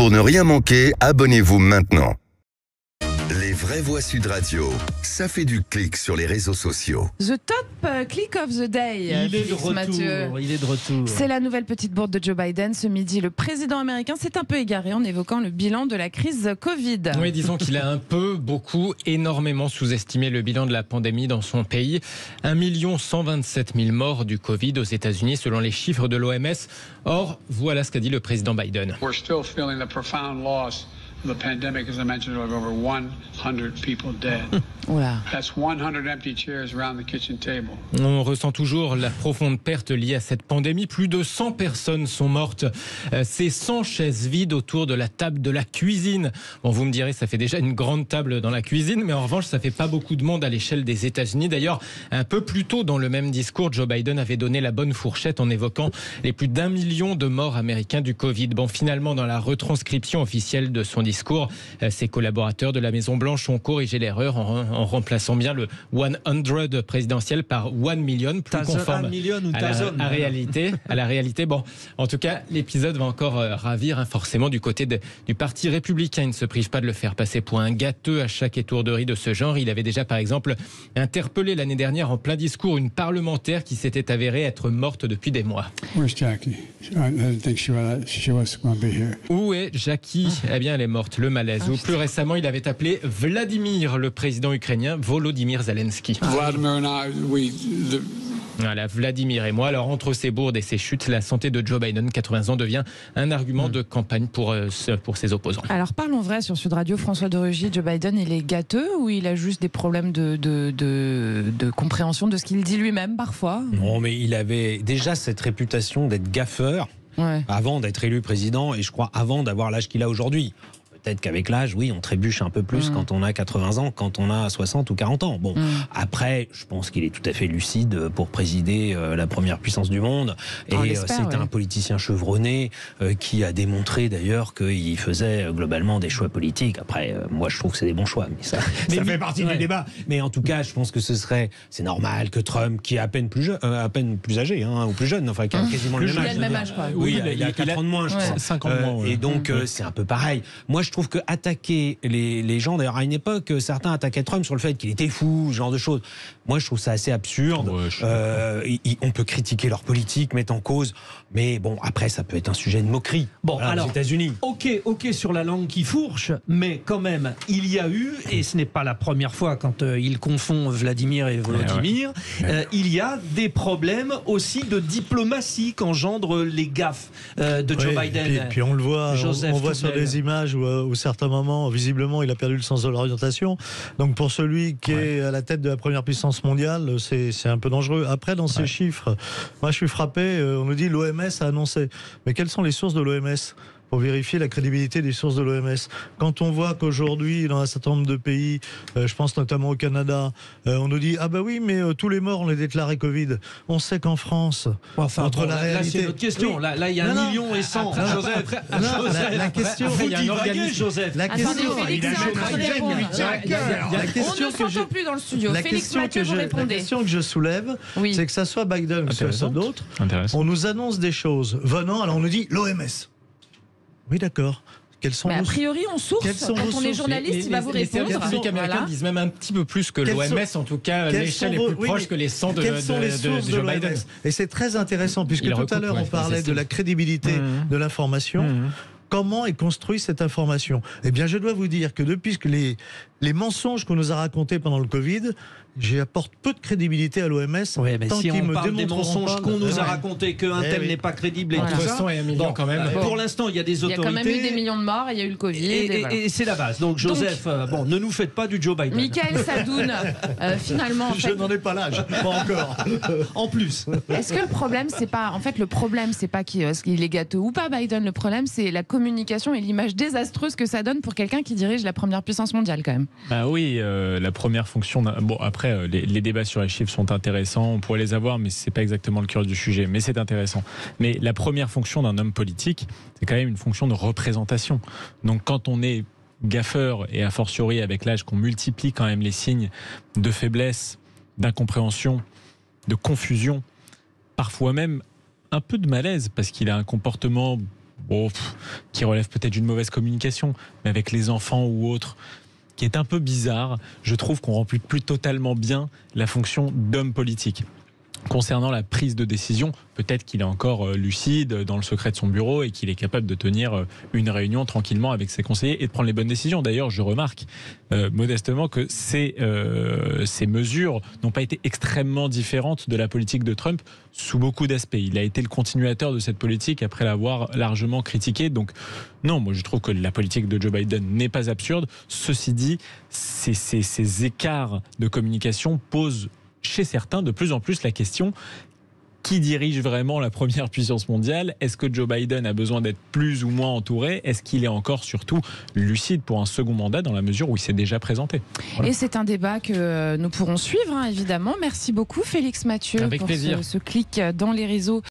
Pour ne rien manquer, abonnez-vous maintenant. Les vraies voix Sud Radio, ça fait du clic sur les réseaux sociaux. The top click of the day. Il est de retour. C'est la nouvelle petite bourde de Joe Biden. Ce midi, le président américain s'est un peu égaré en évoquant le bilan de la crise Covid. Oui, disons qu'il a énormément sous-estimé le bilan de la pandémie dans son pays. 1 127 000 morts du Covid aux États-Unis selon les chiffres de l'OMS. Or, voilà ce qu'a dit le président Biden. We're still feeling the profound loss. The pandemic, as I mentioned, of over 100 people dead. Oula. That's 100 empty chairs around the kitchen table. On ressent toujours la profonde perte liée à cette pandémie. Plus de 100 personnes sont mortes. C'est 100 chaises vides autour de la table de la cuisine. Bon, vous me direz, ça fait déjà une grande table dans la cuisine, mais en revanche, ça fait pas beaucoup de monde à l'échelle des États-Unis. D'ailleurs, un peu plus tôt dans le même discours, Joe Biden avait donné la bonne fourchette en évoquant les plus d'1 million de morts américains du Covid. Bon, finalement, dans la retranscription officielle de son discours, ses collaborateurs de la Maison-Blanche ont corrigé l'erreur en remplaçant bien le 100 présidentiel par 1 million, plus conforme à la réalité. Bon, en tout cas, l'épisode va encore ravir forcément du côté du Parti républicain. Il ne se prive pas de le faire passer pour un gâteux à chaque étourderie de ce genre. Il avait déjà, par exemple, interpellé l'année dernière en plein discours une parlementaire qui s'était avérée être morte depuis des mois. Where's Jackie? I didn't think she was going to be here. Où est Jackie? Eh bien, elle est morte. Le malaise. Ou plus récemment, il avait appelé Vladimir, le président ukrainien, Volodymyr Zelensky. Vladimir and I, Voilà, Vladimir et moi. Alors, entre ces bourdes et ces chutes, la santé de Joe Biden, 80 ans, devient un argument de campagne pour ses opposants. Alors, parlons vrai sur Sud Radio. François de Rugy, Joe Biden, il est gâteux ou il a juste des problèmes de compréhension de ce qu'il dit lui-même parfois? Non, mais il avait déjà cette réputation d'être gaffeur avant d'être élu président et je crois avant d'avoir l'âge qu'il a aujourd'hui. Peut-être qu'avec l'âge, oui, on trébuche un peu plus quand on a 80 ans, quand on a 60 ou 40 ans. Bon, après, je pense qu'il est tout à fait lucide pour présider la première puissance du monde. Et c'est un politicien chevronné qui a démontré d'ailleurs qu'il faisait globalement des choix politiques. Après, moi, je trouve que c'est des bons choix. Mais ça fait partie du débat. Mais en tout cas, je pense que c'est normal que Trump, qui est à peine plus âgé, ou plus jeune, enfin, qui a quasiment le même âge. Oui, il a 4 ans de moins, je crois. 5 ans de moins. Et donc, c'est un peu pareil. Moi, je trouve que attaquer les gens, d'ailleurs à une époque, certains attaquaient Trump sur le fait qu'il était fou, ce genre de choses. Moi, je trouve ça assez absurde. On peut critiquer leur politique, mettre en cause, mais bon, après, ça peut être un sujet de moquerie. Bon, alors, aux États-Unis. Ok sur la langue qui fourche, mais quand même, il y a eu, et ce n'est pas la première fois quand il confond Vladimir et Volodymyr, il y a des problèmes aussi de diplomatie qu'engendrent les gaffes de Joe Biden. Puis on le voit, on voit sur des images où certains moments, visiblement, il a perdu le sens de l'orientation. Donc pour celui qui est à la tête de la première puissance mondiale, c'est un peu dangereux. Après, dans ces chiffres, moi je suis frappé, on nous dit l'OMS a annoncé. Mais quelles sont les sources de l'OMS ? Pour vérifier la crédibilité des sources de l'OMS. Quand on voit qu'aujourd'hui, dans un certain nombre de pays, je pense notamment au Canada, on nous dit « Ah bah oui, mais tous les morts, on les déclaré Covid ». On sait qu'en France, entre la réalité... Là, c'est notre question. Là, il y a 1 million et 100. Joseph, la question... il y a un organisme, Joseph. La question... Félix est en train de répondre. On ne s'entend plus dans le studio. Félix Mathieu, vous répondez. La question que je soulève, c'est que ça soit Biden ou que ça soit d'autres, on nous annonce des choses venant, alors on nous dit « l'OMS ». Oui, d'accord. Mais a priori, on source. Quand on est journaliste, il va vous répondre. Les scientifiques américains disent même un petit peu plus que l'OMS, en tout cas, l'échelle est plus proche que les 100 de Joe Biden. Et c'est très intéressant, puisque tout à l'heure, on parlait de la crédibilité de l'information. Comment est construite cette information? Eh bien, je dois vous dire que depuis que les mensonges qu'on nous a racontés pendant le Covid, j'apporte peu de crédibilité à l'OMS. Oui, mais si on parle des mensonges qu'on nous a racontés, qu'un tel n'est pas crédible et tout ça. Et 1 million quand même. Pour l'instant, il y a des autorités. Il y a quand même eu des millions de morts, il y a eu le Covid. Et c'est la base. Donc, Joseph, ne nous faites pas du Joe Biden. Michael Sadoun, finalement. Je n'en ai pas l'âge, pas encore. En plus. Est-ce que le problème, c'est pas. En fait, le problème, c'est pas qu'il est gâteux ou pas, Biden. Le problème, c'est la communication et l'image désastreuse que ça donne pour quelqu'un qui dirige la première puissance mondiale, quand même. Ah oui, la première fonction. Bon, après, les débats sur les chiffres sont intéressants, on pourrait les avoir, mais c'est pas exactement le cœur du sujet. Mais c'est intéressant. Mais la première fonction d'un homme politique, c'est quand même une fonction de représentation. Donc quand on est gaffeur, et a fortiori avec l'âge qu'on multiplie quand même les signes de faiblesse, d'incompréhension, de confusion, parfois même un peu de malaise, parce qu'il a un comportement qui relève peut-être d'une mauvaise communication, mais avec les enfants ou autres, qui est un peu bizarre. Je trouve qu'on remplit plus totalement bien la fonction d'homme politique. Concernant la prise de décision, peut-être qu'il est encore lucide dans le secret de son bureau et qu'il est capable de tenir une réunion tranquillement avec ses conseillers et de prendre les bonnes décisions. D'ailleurs, je remarque modestement que ces mesures n'ont pas été extrêmement différentes de la politique de Trump sous beaucoup d'aspects. Il a été le continuateur de cette politique après l'avoir largement critiquée. Donc non, moi je trouve que la politique de Joe Biden n'est pas absurde. Ceci dit, ces écarts de communication posent chez certains de plus en plus la question: qui dirige vraiment la première puissance mondiale? Est-ce que Joe Biden a besoin d'être plus ou moins entouré? Est-ce qu'il est encore surtout lucide pour un second mandat dans la mesure où il s'est déjà présenté? Voilà. Et c'est un débat que nous pourrons suivre, évidemment. Merci beaucoup Félix Mathieu Avec pour plaisir. ce clic dans les réseaux.